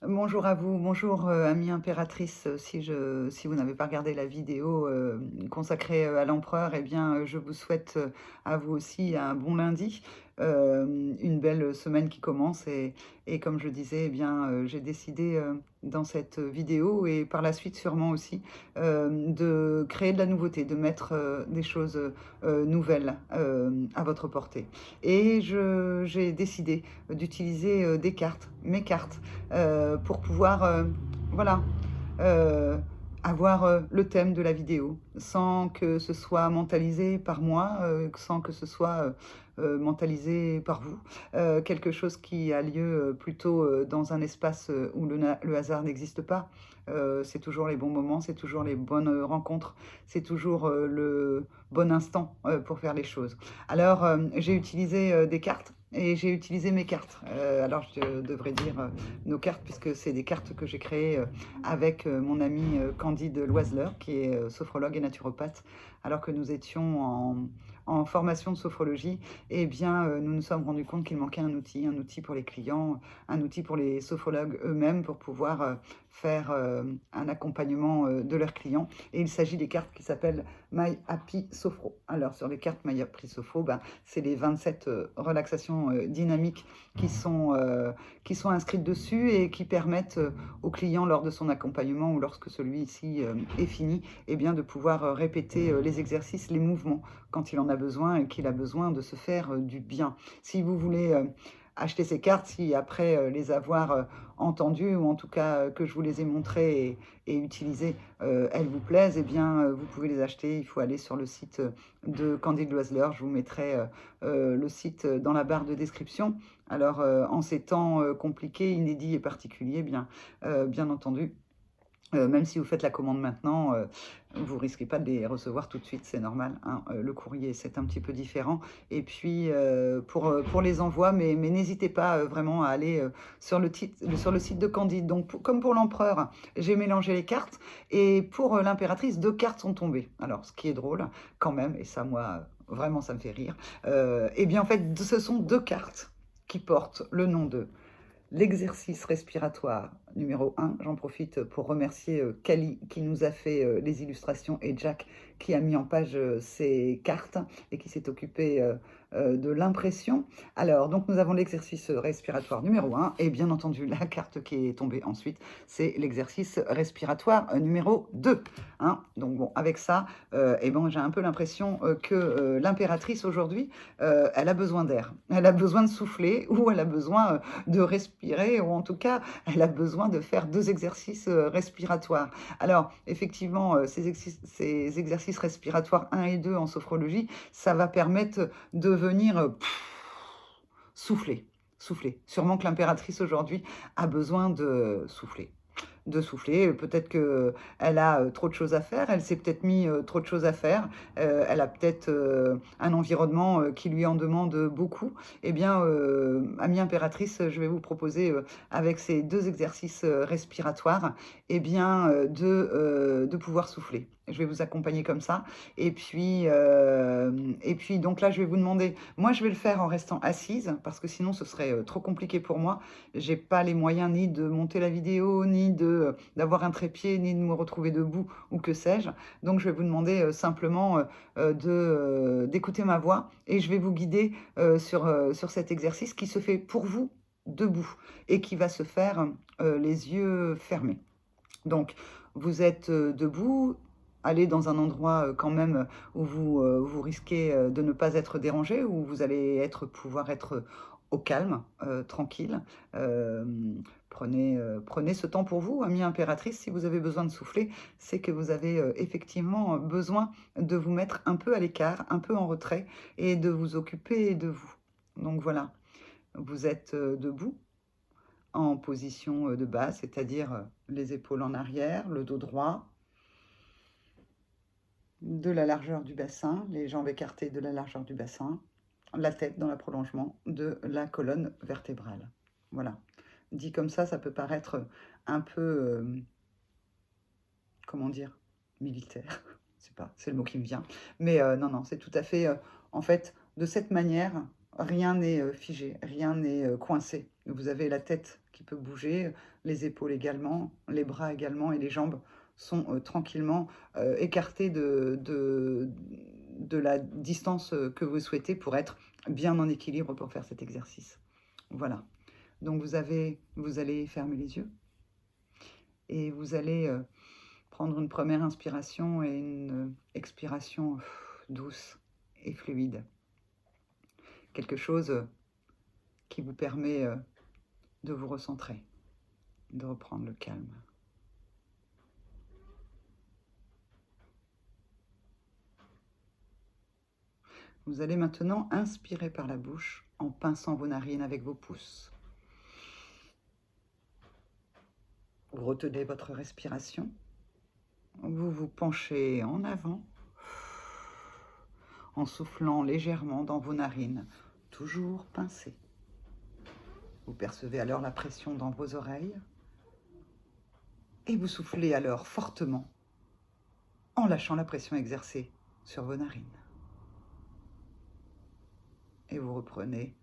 Bonjour à vous, bonjour amie impératrice. Si vous n'avez pas regardé la vidéo consacrée à l'empereur, eh bien je vous souhaite à vous aussi un bon lundi, une belle semaine qui commence et comme je disais, eh bien j'ai décidé dans cette vidéo et par la suite sûrement aussi de créer de la nouveauté, de mettre des choses nouvelles à votre portée. Et j'ai décidé d'utiliser des cartes, mes cartes pour pouvoir, voilà, euh, avoir le thème de la vidéo, sans que ce soit mentalisé par moi, sans que ce soit mentalisé par vous. Quelque chose qui a lieu plutôt dans un espace où le hasard n'existe pas. C'est toujours les bons moments, c'est toujours les bonnes rencontres, c'est toujours le bon instant pour faire les choses. Alors, j'ai utilisé des cartes et j'ai utilisé mes cartes. Alors, je devrais dire nos cartes, puisque c'est des cartes que j'ai créées avec mon ami Candide Loiseleur, qui est sophrologue et naturopathe, alors que nous étions en formation de sophrologie. Eh bien, nous nous sommes rendus compte qu'il manquait un outil pour les clients, un outil pour les sophrologues eux-mêmes pour pouvoir faire un accompagnement de leurs clients. Et il s'agit des cartes qui s'appellent My Happy Sophro. Alors, sur les cartes My Happy Sophro, ben, c'est les 27 relaxations dynamiques qui sont inscrites dessus et qui permettent au client, lors de son accompagnement ou lorsque celui-ci est fini, eh bien, de pouvoir répéter les exercices, les mouvements quand il en a besoin et qu'il a besoin de se faire du bien. Si vous voulez acheter ces cartes, si après les avoir entendues, ou en tout cas que je vous les ai montrées et utilisées, elles vous plaisent, eh bien vous pouvez les acheter. Il faut aller sur le site de Candide Loiseleur. Je vous mettrai le site dans la barre de description. Alors en ces temps compliqués, inédits et particuliers, bien entendu, même si vous faites la commande maintenant, vous risquez pas de les recevoir tout de suite, c'est normal, hein. Le courrier, c'est un petit peu différent. Et puis, pour les envois, mais n'hésitez pas vraiment à aller sur le site de Candide. Donc, comme pour l'empereur, j'ai mélangé les cartes. Et pour l'impératrice, deux cartes sont tombées. Alors, ce qui est drôle, quand même, et ça, moi, vraiment, ça me fait rire, eh bien, en fait, ce sont deux cartes qui portent le nom de l'exercice respiratoire numéro 1. J'en profite pour remercier Kali qui nous a fait les illustrations et Jack qui a mis en page ces cartes et qui s'est occupé de l'impression. Alors, donc nous avons l'exercice respiratoire numéro 1 et bien entendu la carte qui est tombée ensuite, c'est l'exercice respiratoire numéro 2. Hein. Donc bon, avec ça, eh ben, j'ai un peu l'impression que l'impératrice aujourd'hui, elle a besoin d'air, elle a besoin de souffler ou elle a besoin de respirer, ou en tout cas, elle a besoin de faire deux exercices respiratoires. Alors, effectivement, ces exercices respiratoires 1 et 2 en sophrologie, ça va permettre de venir souffler, souffler. Sûrement que l'impératrice aujourd'hui a besoin de souffler. Peut-être qu'elle a trop de choses à faire, elle s'est peut-être mis trop de choses à faire, elle a peut-être un environnement qui lui en demande beaucoup. Eh bien, amie impératrice, je vais vous proposer, avec ces deux exercices respiratoires, eh bien, de pouvoir souffler. Je vais vous accompagner comme ça. Et puis, donc là, je vais vous demander, moi, je vais le faire en restant assise, parce que sinon, ce serait trop compliqué pour moi. J'ai pas les moyens ni de monter la vidéo, ni d'avoir un trépied, ni de me retrouver debout, ou que sais-je. Donc, je vais vous demander simplement d'écouter ma voix et je vais vous guider sur cet exercice qui se fait pour vous debout et qui va se faire les yeux fermés. Donc, vous êtes debout, allez dans un endroit quand même où vous risquez de ne pas être dérangé, où vous allez pouvoir être au calme, tranquille. Euh, prenez ce temps pour vous, amie impératrice. Si vous avez besoin de souffler, c'est que vous avez effectivement besoin de vous mettre un peu à l'écart, un peu en retrait, et de vous occuper de vous. Donc voilà, vous êtes debout, en position de base, c'est-à-dire les épaules en arrière, le dos droit, de la largeur du bassin, les jambes écartées de la largeur du bassin, la tête dans le prolongement de la colonne vertébrale. Voilà. Dit comme ça peut paraître un peu, comment dire, militaire. C'est pas, c'est le mot qui me vient. Mais non, non, c'est tout à fait, en fait, de cette manière, rien n'est figé, rien n'est coincé. Vous avez la tête qui peut bouger, les épaules également, les bras également, et les jambes sont tranquillement écartées de la distance que vous souhaitez pour être bien en équilibre pour faire cet exercice. Voilà. Donc vous allez fermer les yeux et vous allez prendre une première inspiration et une expiration douce et fluide. Quelque chose qui vous permet de vous recentrer, de reprendre le calme. Vous allez maintenant inspirer par la bouche en pinçant vos narines avec vos pouces. Vous retenez votre respiration. Vous vous penchez en avant en soufflant légèrement dans vos narines, toujours pincées. Vous percevez alors la pression dans vos oreilles et vous soufflez alors fortement en lâchant la pression exercée sur vos narines. Et vous reprenez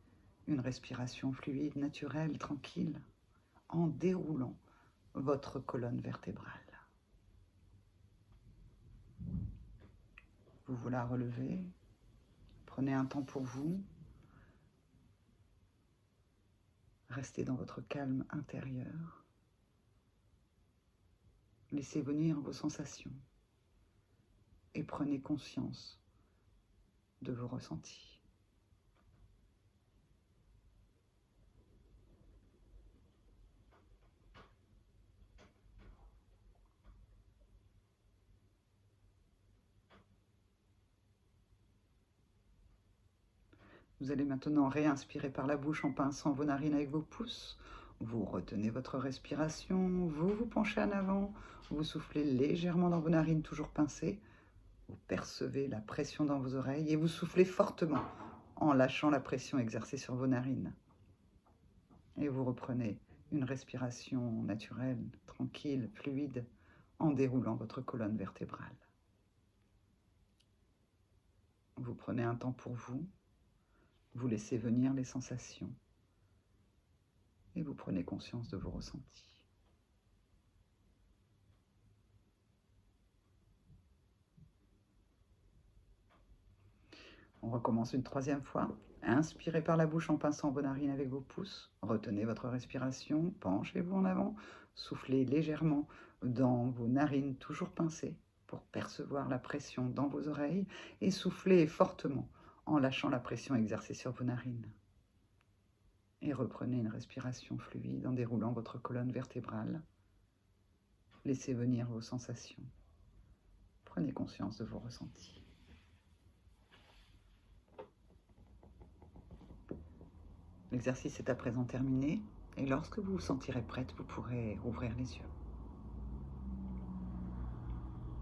une respiration fluide, naturelle, tranquille, en déroulant votre colonne vertébrale. Vous vous la relevez, prenez un temps pour vous, restez dans votre calme intérieur, laissez venir vos sensations et prenez conscience de vos ressentis. Vous allez maintenant réinspirer par la bouche en pinçant vos narines avec vos pouces. Vous retenez votre respiration, vous vous penchez en avant, vous soufflez légèrement dans vos narines toujours pincées. Vous percevez la pression dans vos oreilles et vous soufflez fortement en lâchant la pression exercée sur vos narines. Et vous reprenez une respiration naturelle, tranquille, fluide, en déroulant votre colonne vertébrale. Vous prenez un temps pour vous. Vous laissez venir les sensations et vous prenez conscience de vos ressentis. On recommence une troisième fois. Inspirez par la bouche en pinçant vos narines avec vos pouces. Retenez votre respiration, penchez-vous en avant. Soufflez légèrement dans vos narines toujours pincées pour percevoir la pression dans vos oreilles et soufflez fortement en lâchant la pression exercée sur vos narines. Et reprenez une respiration fluide en déroulant votre colonne vertébrale. Laissez venir vos sensations. Prenez conscience de vos ressentis. L'exercice est à présent terminé et lorsque vous vous sentirez prête, vous pourrez ouvrir les yeux.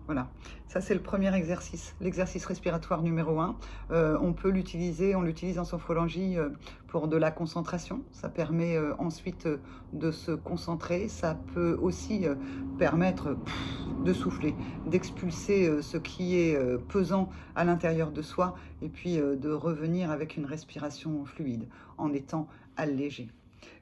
Voilà, ça c'est le premier exercice, l'exercice respiratoire numéro 1. On l'utilise en sophrologie pour de la concentration. Ça permet ensuite de se concentrer. Ça peut aussi permettre de souffler, d'expulser ce qui est pesant à l'intérieur de soi et puis de revenir avec une respiration fluide en étant allégé.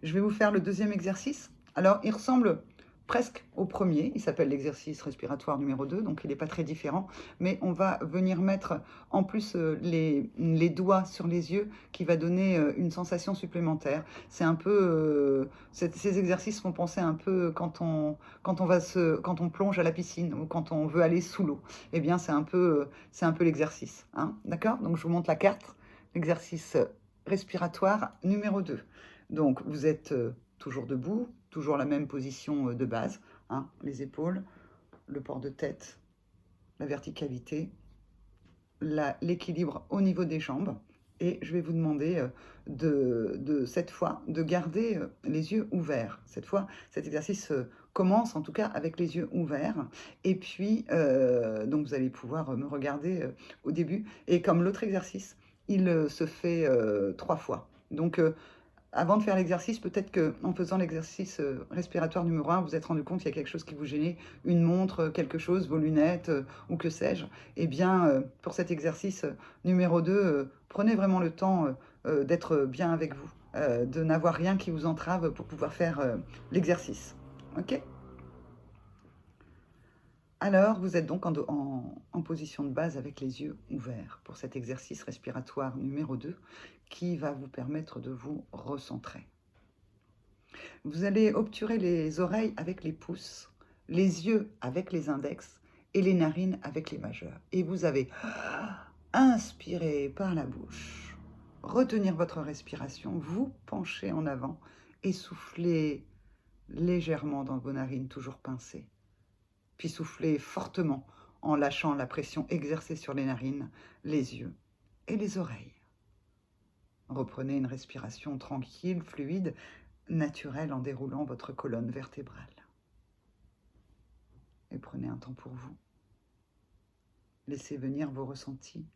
Je vais vous faire le deuxième exercice. Alors, il ressemble presque au premier, il s'appelle l'exercice respiratoire numéro 2, donc il n'est pas très différent, mais on va venir mettre en plus les doigts sur les yeux qui va donner une sensation supplémentaire. C'est un peu, ces exercices font penser un peu quand on plonge à la piscine ou quand on veut aller sous l'eau. Eh bien, c'est un peu l'exercice, hein, d'accord? Donc je vous montre la carte, l'exercice respiratoire numéro 2. Donc vous êtes toujours debout, toujours la même position de base, hein, les épaules, le port de tête, la verticalité, l'équilibre au niveau des jambes. Et je vais vous demander cette fois de garder les yeux ouverts. Cette fois, cet exercice commence en tout cas avec les yeux ouverts. Et puis, donc vous allez pouvoir me regarder au début. Et comme l'autre exercice, il se fait 3 fois. Donc, avant de faire l'exercice, peut-être qu'en faisant l'exercice respiratoire numéro 1, vous vous êtes rendu compte qu'il y a quelque chose qui vous gênait, une montre, quelque chose, vos lunettes ou que sais-je. Eh bien, pour cet exercice numéro 2, prenez vraiment le temps d'être bien avec vous. de n'avoir rien qui vous entrave pour pouvoir faire l'exercice. Ok? Alors, vous êtes donc en position de base avec les yeux ouverts pour cet exercice respiratoire numéro 2 qui va vous permettre de vous recentrer. Vous allez obturer les oreilles avec les pouces, les yeux avec les index et les narines avec les majeurs. Et vous avez inspiré par la bouche, retenir votre respiration, vous pencher en avant et souffler légèrement dans vos narines, toujours pincées. Puis soufflez fortement en lâchant la pression exercée sur les narines, les yeux et les oreilles. Reprenez une respiration tranquille, fluide, naturelle en déroulant votre colonne vertébrale. Et prenez un temps pour vous. Laissez venir vos ressentis,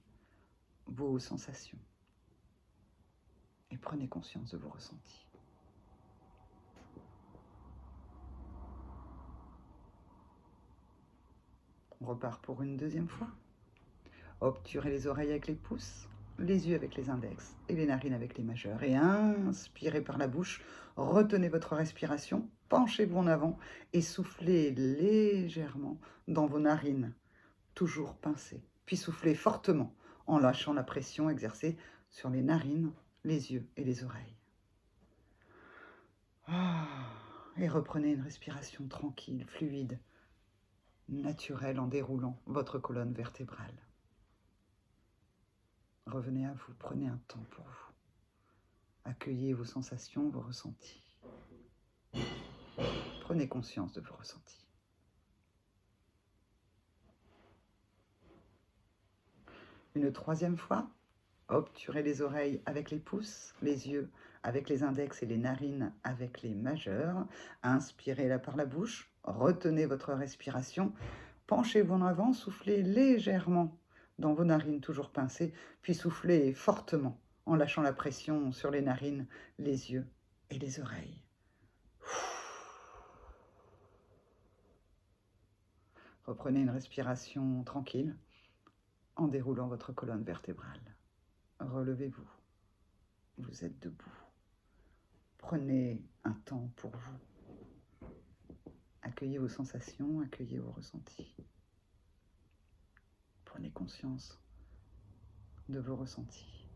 vos sensations. Et prenez conscience de vos ressentis. On repart pour une deuxième fois. Obturez les oreilles avec les pouces, les yeux avec les index et les narines avec les majeurs. Et inspirez par la bouche, retenez votre respiration, penchez-vous en avant et soufflez légèrement dans vos narines, toujours pincées. Puis soufflez fortement en lâchant la pression exercée sur les narines, les yeux et les oreilles. Et reprenez une respiration tranquille, fluide, naturelle en déroulant votre colonne vertébrale. Revenez à vous, prenez un temps pour vous. Accueillez vos sensations, vos ressentis. Prenez conscience de vos ressentis. Une troisième fois, obturez les oreilles avec les pouces, les yeux avec les index et les narines avec les majeurs. Inspirez-la par la bouche, retenez votre respiration, penchez-vous en avant, soufflez légèrement dans vos narines toujours pincées, puis soufflez fortement en lâchant la pression sur les narines, les yeux et les oreilles. Reprenez une respiration tranquille en déroulant votre colonne vertébrale. Relevez-vous. Vous êtes debout. Prenez un temps pour vous. Accueillez vos sensations, accueillez vos ressentis. Prenez conscience de vos ressentis.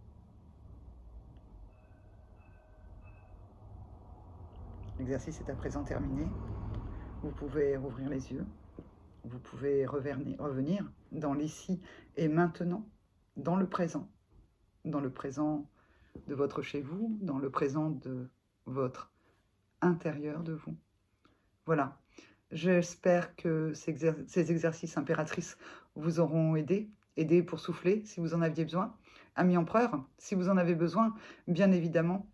L'exercice est à présent terminé. Vous pouvez rouvrir les yeux. Vous pouvez revenir dans l'ici et maintenant, dans le présent de votre chez vous, dans le présent de votre intérieur de vous. Voilà, j'espère que ces exercices impératrices vous auront aidé pour souffler si vous en aviez besoin. Ami empereur, si vous en avez besoin, bien évidemment,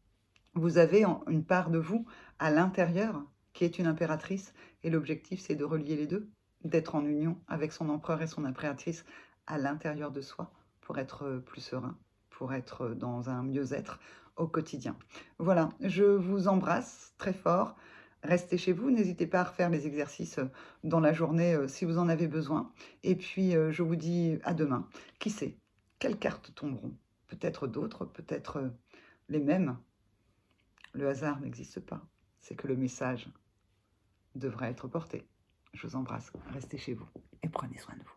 vous avez une part de vous à l'intérieur qui est une impératrice et l'objectif c'est de relier les deux, d'être en union avec son empereur et son impératrice à l'intérieur de soi pour être plus serein, pour être dans un mieux-être au quotidien. Voilà, je vous embrasse très fort. Restez chez vous, n'hésitez pas à refaire les exercices dans la journée si vous en avez besoin. Et puis, je vous dis à demain. Qui sait, quelles cartes tomberont? Peut-être d'autres, peut-être les mêmes. Le hasard n'existe pas. C'est que le message devrait être porté. Je vous embrasse. Restez chez vous et prenez soin de vous.